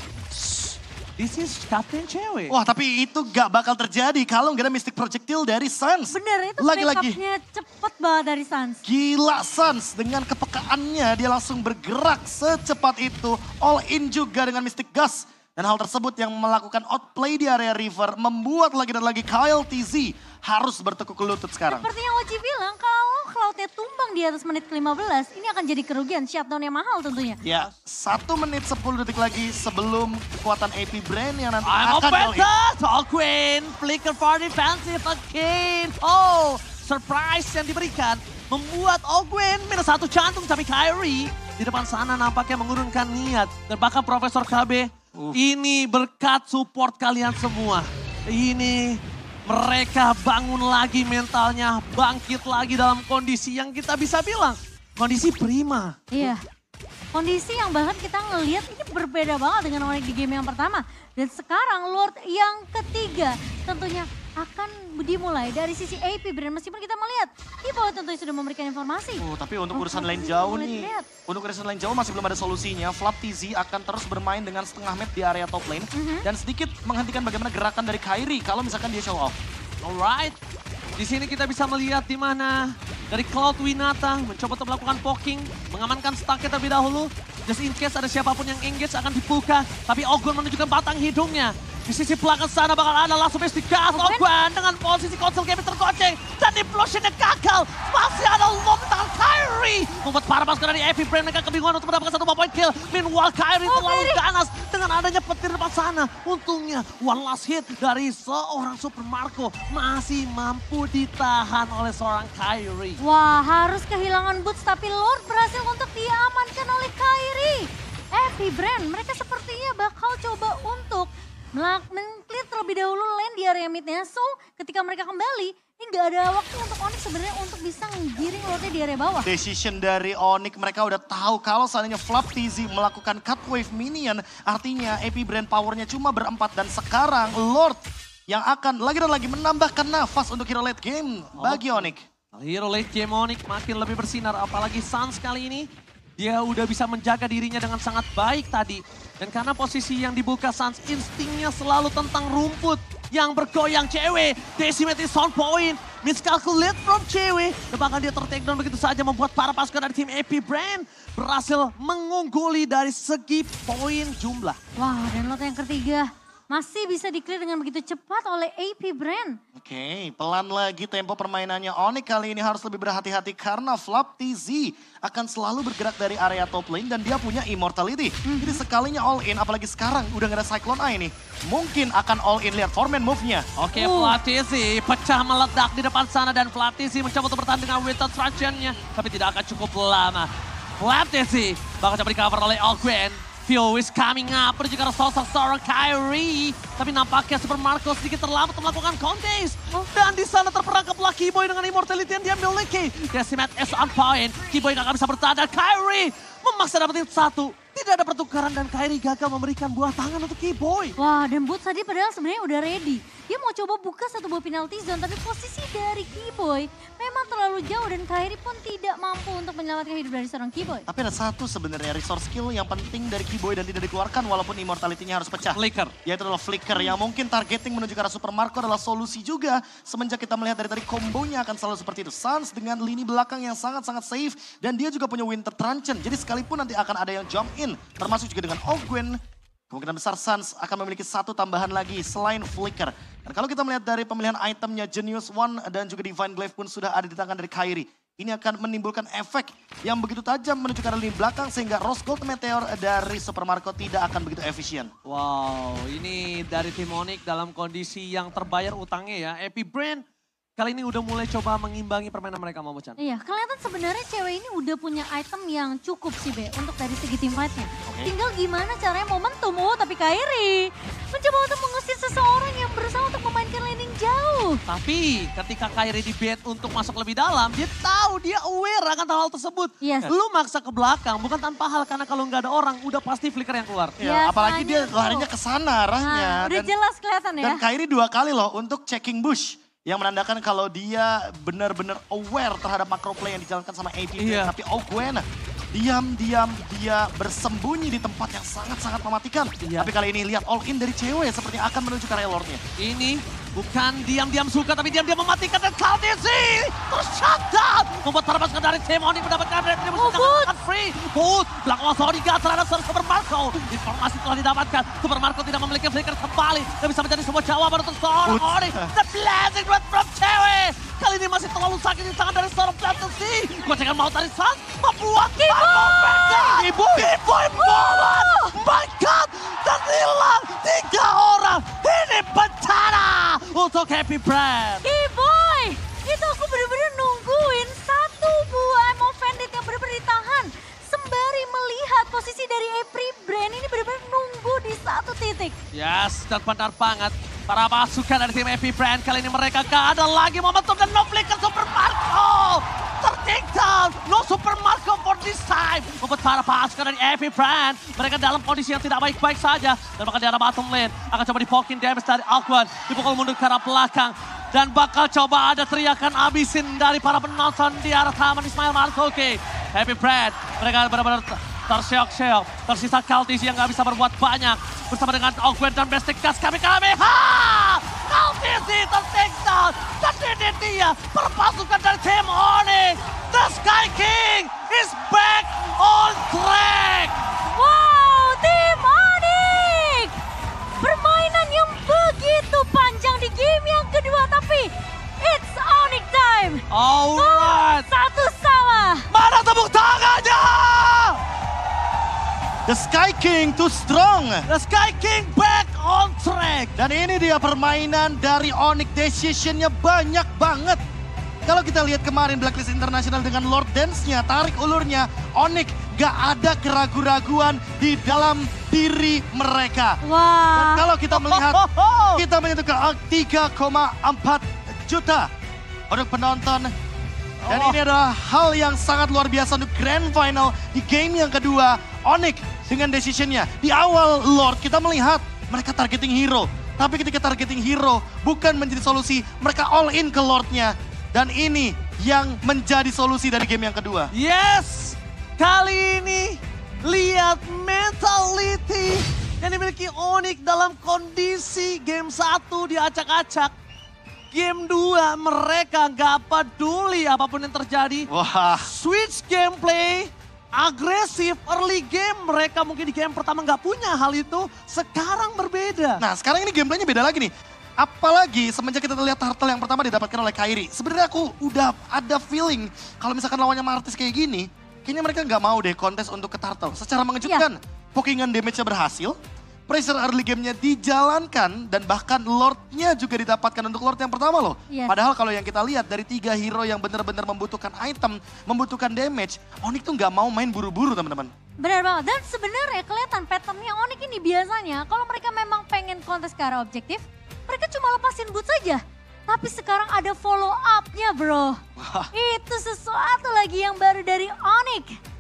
This is Captain Cewek. Wah tapi itu gak bakal terjadi kalau nggak ada Mystic Projectile dari Suns. Bener, itu Lagi-lagi. backupnya cepet banget dari Suns. Gila Suns dengan kepekaannya dia langsung bergerak secepat itu. All in juga dengan Mystic Gus. Dan hal tersebut yang melakukan outplay di area river membuat lagi dan lagi Kyle TZ harus bertekuk lutut sekarang. Seperti yang Oji bilang, kalau Cloud-nya tumbang di atas menit ke-15, ini akan jadi kerugian, shutdown yang mahal tentunya. Ya, 1 menit 10 detik lagi sebelum kekuatan AP Brand yang nanti I'm akan all in. offensive, Ogwen, flicker for defensive again. Oh, surprise yang diberikan membuat Ogwen minus 1 jantung, tapi Kyrie di depan sana nampaknya mengurungkan niat. Dan bahkan Profesor KB, ini berkat support kalian semua. Ini mereka bangun lagi mentalnya, bangkit lagi dalam kondisi yang kita bisa bilang kondisi prima. Iya. Kondisi yang bahkan kita ngelihat ini berbeda banget dengan Onyx di game yang pertama. Dan sekarang Lord yang ketiga tentunya akan dimulai dari sisi AP Brand. Meskipun kita melihat Keyboy tentunya sudah memberikan informasi. Tapi untuk urusan lane jauh Boleh nih, dilihat. untuk urusan lane jauh masih belum ada solusinya. Flap TZ akan terus bermain dengan setengah map di area top lane. Dan sedikit menghentikan bagaimana gerakan dari Kyrie kalau misalkan dia show off. Alright, di sini kita bisa melihat di mana dari Cloud Winata mencoba untuk melakukan poking, mengamankan stacknya terlebih dahulu. Just in case ada siapapun yang engage akan dibuka, tapi Ogwen menunjukkan batang hidungnya. Di sisi belakang sana bakal ada langsung Mystic Gas. Ogwen dengan posisi konsol game tergoceng dan implosionnya gagal. Masih ada lom tangan Kyrie. Membuat para pasukan dari AP Brand mereka kebingungan untuk mendapatkan 1 point kill. Meanwhile Kyrie terlalu ganas dengan adanya petir depan sana. Untungnya one last hit dari seorang Super Marco masih mampu ditahan oleh seorang Kyrie. Wah, harus kehilangan boots tapi Lord berhasil untuk diamankan oleh Kyrie. AP Brand, mereka sepertinya bakal coba untuk men-clear terlebih dahulu lane di area midnya. So, ketika mereka kembali, ini nggak ada waktu untuk Onyx sebenarnya untuk bisa ngiring Lordnya di area bawah. Decision dari Onyx, mereka udah tahu kalau seandainya Flap TZ melakukan cut wave minion, artinya AP Brand powernya cuma berempat. Dan sekarang Lord yang akan lagi dan lagi menambahkan nafas untuk hero late game bagi Onyx. Hero late game Onyx makin lebih bersinar, apalagi Suns kali ini. Dia udah bisa menjaga dirinya dengan sangat baik tadi. Dan karena posisi yang dibuka Suns, instingnya selalu tentang rumput yang bergoyang. Cewek, Decimate is on point, miscalculate from Cewek. Dan bahkan dia ter-take down begitu saja membuat para pasukan dari tim AP Brand berhasil mengungguli dari segi poin jumlah. Wah, dan Lord yang ketiga masih bisa di-clear dengan begitu cepat oleh AP Brand. Oke, pelan lagi tempo permainannya Onyx kali ini harus lebih berhati-hati karena Flap TZ akan selalu bergerak dari area top lane dan dia punya immortality. Jadi sekalinya all in, apalagi sekarang udah gak ada Cyclone Eye nih. Mungkin akan all in, lihat foreman move-nya. Oke, Flatisi pecah meledak di depan sana dan Flatisi mencoba untuk bertahan dengan Winter Traction-nya. Tapi tidak akan cukup lama. Flatisi bakal coba di-cover oleh Ogwen. Vio is coming up, menuju ke arah sosok seorang Kyrie. Tapi nampaknya Super Marco sedikit terlambat melakukan contest. Dan di sana terperangkaplah Keyboy dengan immortality yang diambil oleh Key. Decimate is on point, Keyboy gak akan bisa bertahan dan Kyrie memaksa dapetin 1. Tidak ada pertukaran dan Kyrie gagal memberikan buah tangan untuk Keyboy. Wah, dan Boots tadi padahal sebenarnya udah ready. Dia mau coba buka 1 buah penalty zone, tapi posisi dari Keyboy memang terlalu jauh dan Kyrie pun tidak mampu untuk menyelamatkan hidup dari seorang Keyboy. Tapi ada satu sebenarnya resource skill yang penting dari Keyboy dan tidak dikeluarkan walaupun immortality-nya harus pecah. Flicker. Yaitu adalah Flicker yang mungkin targeting menuju ke arah Super Marco adalah solusi juga. Semenjak kita melihat dari tadi kombonya akan selalu seperti itu. Suns dengan lini belakang yang sangat-sangat safe dan dia juga punya Winter Truncheon. Jadi sekalipun nanti akan ada yang jump in, termasuk juga dengan Ogwen, kemungkinan besar Suns akan memiliki 1 tambahan lagi selain Flicker. Dan kalau kita melihat dari pemilihan itemnya, Genius One dan juga Divine Glaive pun sudah ada di tangan dari Kyrie. Ini akan menimbulkan efek yang begitu tajam menuju ke arah lini belakang sehingga Rose Gold Meteor dari Super Marco tidak akan begitu efisien. Wow, ini dari tim Onyx dalam kondisi yang terbayar utangnya ya. AP Brand kali ini udah mulai coba mengimbangi permainan mereka, Momochan. Iya, kelihatan sebenarnya cewek ini udah punya item yang cukup sih, Be, untuk dari segi team fight-nya. Tinggal gimana caranya momentum, tapi Kairi mencoba untuk mengusir seseorang yang berusaha untuk memainkan landing jauh. Tapi ketika Kairi di bait untuk masuk lebih dalam, dia tahu, dia aware akan hal tersebut. Yes. Lu maksa ke belakang, bukan tanpa hal, karena kalau nggak ada orang, udah pasti flicker yang keluar. Ya, apalagi dia Biasanya larinya ke sana arahnya. Nah, udah jelas kelihatan ya. Dan Kairi 2 kali loh untuk checking bush. Yang menandakan kalau dia benar-benar aware terhadap macro play yang dijalankan sama AP. Iya. Tapi Gwen diam-diam dia bersembunyi di tempat yang sangat-sangat mematikan. Iya. Tapi kali ini lihat all in dari cewek seperti akan menuju ke Lordnya. Ini bukan diam-diam suka, tapi diam-diam mematikan dan Kaltisi terus shutdown. Membuat terpaskan dari tim Onyx mendapatkan mendapatkan free. Boot belakang Soniga terhadap Super Marco. Informasi telah didapatkan. Super Marco tidak memiliki flicker kembali. Dan bisa menjadi sebuah jawaban untuk seorang Onyx. The blazing red from cewek. Kali ini masih terlalu sakit di tangan dari seorang Kaltisi. Gocengan mau dari Sans membuat Kiboy Bowen. My God, dan hilang 3 orang. Ini bencana untuk Happy Brand. Boy, itu aku bener-bener nungguin satu buah Emo Bandit yang bener-bener ditahan. Sembari melihat posisi dari Happy Brand ini bener-bener nunggu di satu titik. Yes, dan benar banget. Para pasukan dari tim Happy Brand kali ini mereka gak ada lagi momentum dan no flicker Super Marco. Tertinggal, no Super Marco for this time. Membuat para pasukan dari Happy Brand, mereka dalam kondisi yang tidak baik-baik saja. Dan bakal di arah bottom lane, akan coba dipokin damage dari Alquan. Dipukul mundur ke arah belakang. Dan bakal coba ada teriakan abisin dari para penonton di arah taman Ismail Marzuki. Happy Brand, mereka benar-benar terseok-seok. Tersisa Kaltisi yang gak bisa berbuat banyak. Bersama dengan Ogwen dan Bestik Gas kami-kami. Kaltisi tertinggal. Dan ini dia perpasukan dari tim Onyx. The Sky King is back on track. Wow, tim Onyx! Permainan yang begitu panjang di game yang kedua, tapi it's Onyx time. Alright. Satu sama. Mana tepuk tangannya? The Sky King too strong. The Sky King back on track. Dan ini dia permainan dari Onyx, decisionnya banyak banget. Kalau kita lihat kemarin Blacklist International dengan Lord Dance-nya, tarik ulurnya, Onyx gak ada keraguan-raguan di dalam diri mereka. Dan Wah. kalau kita melihat, kita menyentuh 3,4 juta untuk penonton. Dan ini adalah hal yang sangat luar biasa untuk Grand Final di game yang kedua. Onyx dengan decisionnya. Di awal Lord kita melihat mereka targeting hero. Tapi ketika targeting hero bukan menjadi solusi, mereka all in ke Lordnya. Dan ini yang menjadi solusi dari game yang kedua. Yes, kali ini lihat mentality yang dimiliki Onyx dalam kondisi game 1 diacak-acak. Game 2 mereka gak peduli apapun yang terjadi. Wah. Switch gameplay, agresif, early game. Mereka mungkin di game pertama gak punya hal itu, sekarang berbeda. Nah sekarang ini gameplaynya beda lagi nih. Apalagi semenjak kita lihat turtle yang pertama didapatkan oleh Kairi. Sebenarnya aku udah ada feeling kalau misalkan lawannya Martis kayak gini, kayaknya mereka nggak mau deh kontes untuk ke turtle. Secara mengejutkan, pokingan damage-nya berhasil, pressure early game-nya dijalankan, dan bahkan Lord-nya juga didapatkan untuk Lord yang pertama loh. Yes. Padahal kalau yang kita lihat dari 3 hero yang benar-benar membutuhkan item, membutuhkan damage, Onyx tuh nggak mau main buru-buru teman-teman. Benar banget. Dan sebenarnya kelihatan patternnya Onyx ini biasanya kalau mereka memang pengen kontes ke arah objektif, mereka cuma lepasin boot saja. Tapi sekarang ada follow up-nya bro. Wah. Itu sesuatu lagi yang baru dari Onyx.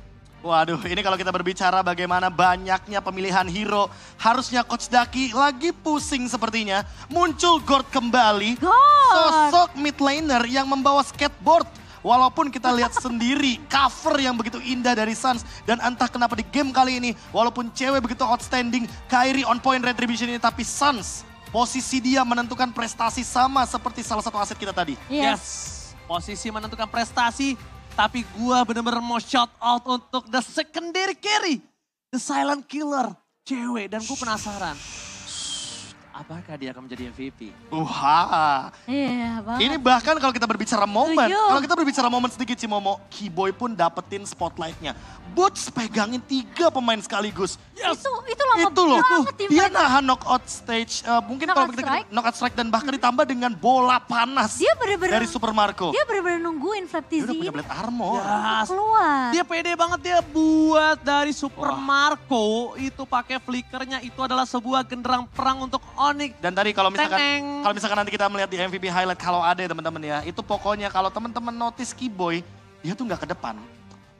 Waduh, ini kalau kita berbicara bagaimana banyaknya pemilihan hero, harusnya Coach Daki lagi pusing sepertinya. Muncul Gord kembali, Gord. sosok mid laner yang membawa skateboard. Walaupun kita lihat sendiri cover yang begitu indah dari Suns. Dan entah kenapa di game kali ini, walaupun cewek begitu outstanding, Kairi on point retribution ini, tapi Suns posisi dia menentukan prestasi sama seperti salah satu aset kita tadi. Yes, posisi menentukan prestasi. Tapi gua bener-bener mau shout out untuk the secondary carry. The silent killer, cewek. Dan gue penasaran. apakah dia akan menjadi MVP? Wah. Iya banget. Ini bahkan kalau kita berbicara momen, Setuju. kalau kita berbicara momen sedikit Cimomo, Keyboy pun dapetin spotlightnya. Boots pegangin 3 pemain sekaligus. Itu lama Itu loh, banget tim dia mereka. nahan knockout stage, mungkin Knockout kalau kita strike. knockout strike dan bahkan ditambah dengan bola panas Dia bener-bener dari Super Marco. Dia bener-bener nungguin Flap Dia TZ udah punya ini blade armor. Yes. keluar. Dia pede banget dia buat dari Super Marco itu pakai flickernya itu adalah sebuah genderang perang untuk Onyx. Dan tadi kalau misalkan Teng-teng. nanti kita melihat di MVP highlight kalau ada ya teman-teman ya, itu pokoknya kalau teman-teman notice Keyboy, dia tuh nggak ke depan.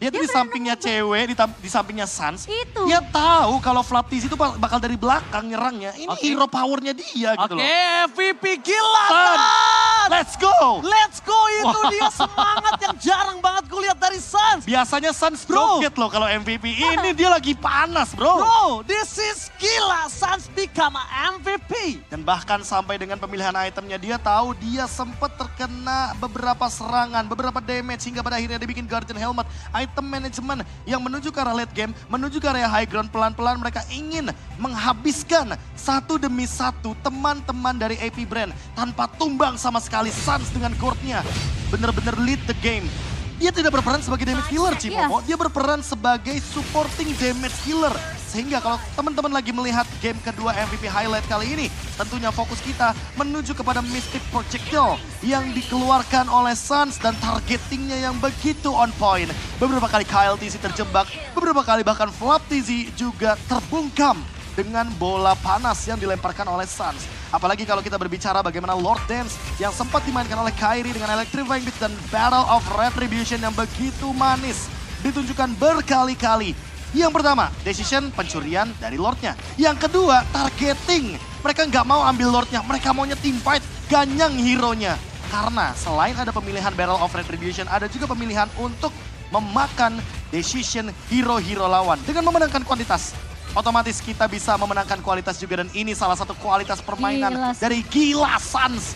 Dia tuh di sampingnya cewek, di sampingnya Sans. Itu. Dia tahu kalau Flap TZ itu bakal dari belakang nyerangnya. Ini Oke. hero powernya dia gitu Oke, loh. MVP gila. San, San! let's go! Let's go, itu dia semangat yang jarang banget gue lihat dari Suns. Biasanya Sans Bro. joget loh kalau MVP. Ini dia lagi panas bro. Bro, this is gila. Suns become MVP. Dan bahkan sampai dengan pemilihan itemnya dia tahu dia sempat terkena beberapa serangan, beberapa damage hingga pada akhirnya dia bikin Guardian Helmet. Item management yang menuju ke arah late game, menuju ke area high ground pelan-pelan mereka ingin menghabiskan satu demi satu teman-teman dari AP Brand tanpa tumbang sama sekali. Suns dengan Gordnya bener-bener lead the game. Dia tidak berperan sebagai damage killer Cimomo, dia berperan sebagai supporting damage killer. Sehingga kalau teman-teman lagi melihat game kedua MVP highlight kali ini, tentunya fokus kita menuju kepada Mystic Projectile yang dikeluarkan oleh Suns dan targetingnya yang begitu on point. Beberapa kali Kyle TZ terjebak, beberapa kali bahkan Flap TZ juga terbungkam dengan bola panas yang dilemparkan oleh Suns. Apalagi kalau kita berbicara bagaimana Lord Dance yang sempat dimainkan oleh Kyrie dengan Electrifying Beat dan Battle of Retribution yang begitu manis ditunjukkan berkali-kali. Yang pertama, decision pencurian dari Lordnya. Yang kedua, targeting. Mereka nggak mau ambil Lordnya, mereka maunya team fight, ganyang hero-nya. Karena selain ada pemilihan Battle of Retribution, ada juga pemilihan untuk memakan decision hero-hero lawan. Dengan memenangkan kuantitas, otomatis kita bisa memenangkan kualitas juga. Dan ini salah satu kualitas permainan Gila. dari Gila Suns.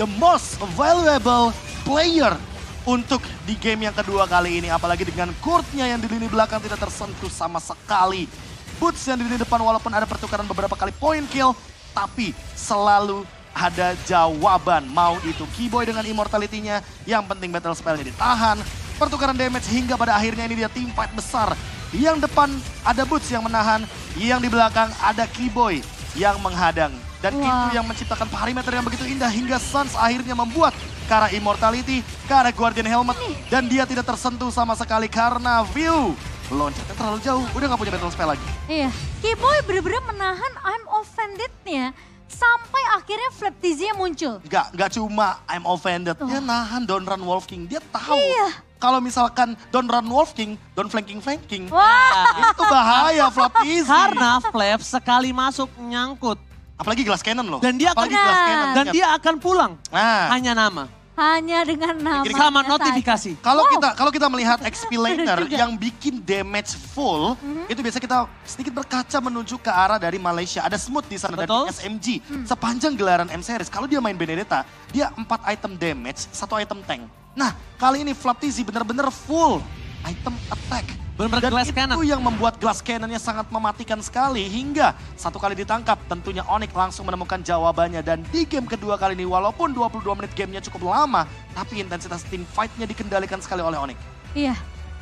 The most valuable player untuk di game yang kedua kali ini. Apalagi dengan Gordnya yang di lini belakang tidak tersentuh sama sekali. Boots yang di lini depan walaupun ada pertukaran beberapa kali point kill, tapi selalu ada jawaban. Mau itu Keyboy dengan immortality-nya, yang penting battle spell-nya ditahan. Pertukaran damage hingga pada akhirnya ini dia team fight besar. Yang depan ada Boots yang menahan, yang di belakang ada Keyboy yang menghadang. Dan itu yang menciptakan perimeter yang begitu indah hingga Suns akhirnya membuat ke arah Immortality, ke arah Guardian Helmet. Dan dia tidak tersentuh sama sekali karena view loncatnya terlalu jauh, udah gak punya battle spell lagi. Iya, Keyboy bener-bener menahan I'm Offended-nya sampai akhirnya Flap TZ muncul. Gak cuma I'm offended, dia nahan Don't Run Wolf King. Dia tahu Iya. kalau misalkan Don't Run Wolf King, Don't Flanking. Wah, Itu bahaya Flap TZ. Karena Flap sekali masuk nyangkut. Apalagi Glass Cannon loh. Dan dia akan, Apalagi Glass Cannon. dan dia akan pulang. Nah. Hanya nama. hanya dengan nama. Sama notifikasi. Kalau kita melihat XP laner juga. yang bikin damage full, itu biasa kita sedikit berkaca menuju ke arah dari Malaysia. Ada Smooth di sana Betul. dari SMG. Sepanjang gelaran M-Series, kalau dia main Benedetta, dia 4 item damage, 1 item tank. Nah, kali ini Flap TZ bener-bener full item attack. Bener-bener Dan glass itu cannon. yang membuat glass cannonnya sangat mematikan sekali. Hingga satu kali ditangkap, tentunya Onyx langsung menemukan jawabannya. Dan di game kedua kali ini, walaupun 22 menit gamenya cukup lama, tapi intensitas team fight-nya dikendalikan sekali oleh Onyx. Iya,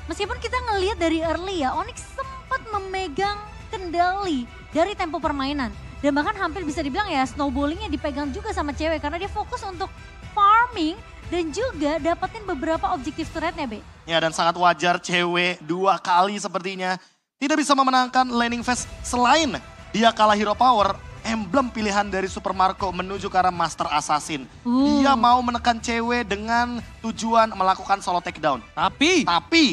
meskipun kita ngelihat dari early ya, Onyx sempat memegang kendali dari tempo permainan. Dan bahkan hampir bisa dibilang ya snowballingnya dipegang juga sama cewek karena dia fokus untuk farming dan juga dapetin beberapa objektif turretnya, Be. Ya, dan sangat wajar cewek 2 kali sepertinya tidak bisa memenangkan laning phase selain dia kalah hero power. Emblem pilihan dari Super Marco menuju ke arah Master Assassin. Dia mau menekan cewek dengan tujuan melakukan solo takedown. Tapi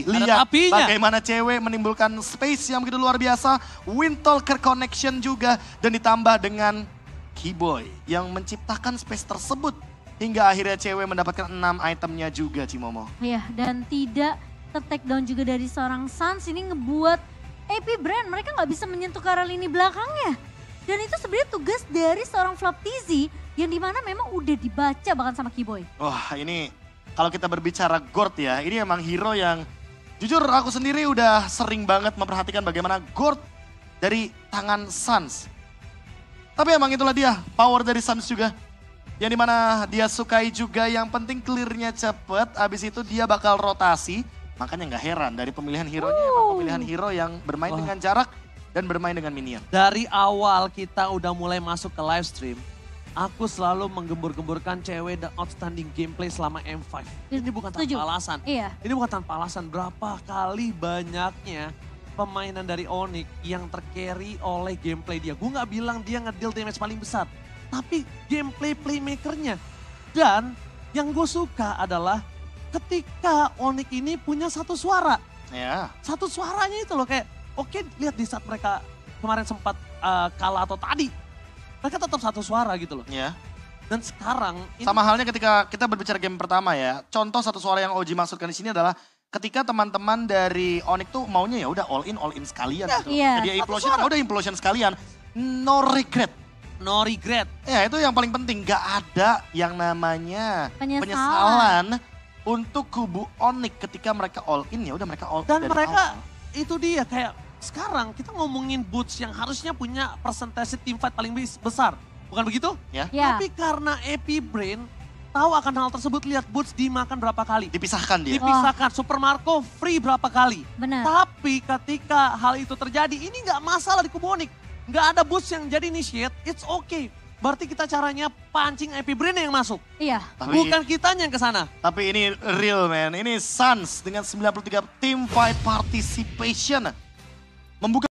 Lihat tapinya. bagaimana cewek menimbulkan space yang begitu luar biasa. Windtalker connection juga dan ditambah dengan Keyboy yang menciptakan space tersebut. Hingga akhirnya cewek mendapatkan 6 itemnya juga Cimomo. Iya, dan tidak ter-takedown juga dari seorang Suns ini ngebuat AP Brand mereka nggak bisa menyentuh ke arah lini belakangnya. Dan itu sebenarnya tugas dari seorang Flap TZ yang dimana memang udah dibaca bahkan sama Keyboy. Wah, ini kalau kita berbicara Gord ya, ini emang hero yang jujur aku sendiri udah sering banget memperhatikan bagaimana Gord dari tangan Suns Tapi emang itulah dia, power dari Suns juga. Yang dimana dia sukai juga, yang penting clear-nya cepet, abis itu dia bakal rotasi. Makanya nggak heran dari pemilihan hero-nya emang pemilihan hero yang bermain dengan jarak dan bermain dengan minion. Dari awal kita udah mulai masuk ke live stream, aku selalu menggembur-gemburkan cewek dan outstanding gameplay selama M5. Ini bukan tanpa alasan. Iya. Ini bukan tanpa alasan. Berapa kali banyaknya pemainan dari Onyx yang tercarry oleh gameplay dia. Gue gak bilang dia ngedeal damage paling besar. Tapi gameplay playmakernya. Dan yang gue suka adalah ketika Onyx ini punya satu suara. Ya. Satu suaranya itu loh kayak, oke lihat di saat mereka kemarin sempat kalah atau tadi. Mereka tetap satu suara gitu loh. Ya. Dan sekarang ini Sama halnya ketika kita berbicara game pertama ya. Contoh satu suara yang Oji maksudkan di sini adalah ketika teman-teman dari Onyx tuh maunya ya udah all in sekalian gitu. Iya. Dia implosion, udah implosion sekalian. No regret. no regret. Ya itu yang paling penting, gak ada yang namanya Penyesalan. penyesalan untuk kubu Onyx ketika mereka all in ya udah mereka all in Dan dari mereka awal. itu dia kayak sekarang kita ngomongin Boots yang harusnya punya persentase teamfight paling besar. Bukan begitu? Ya. Ya. Tapi karena Epic Brain tahu akan hal tersebut, lihat Boots dimakan berapa kali. Dipisahkan dia. Dipisahkan, Super Marco free berapa kali. Benar. Tapi ketika hal itu terjadi, ini nggak masalah di kubu Onyx. Nggak ada Boots yang jadi initiate, it's okay. Berarti kita caranya pancing Epic Brain yang masuk. Iya. Tapi, Bukan kitanya yang ke sana. tapi ini real man, ini Suns dengan 93 team fight participation. Membuka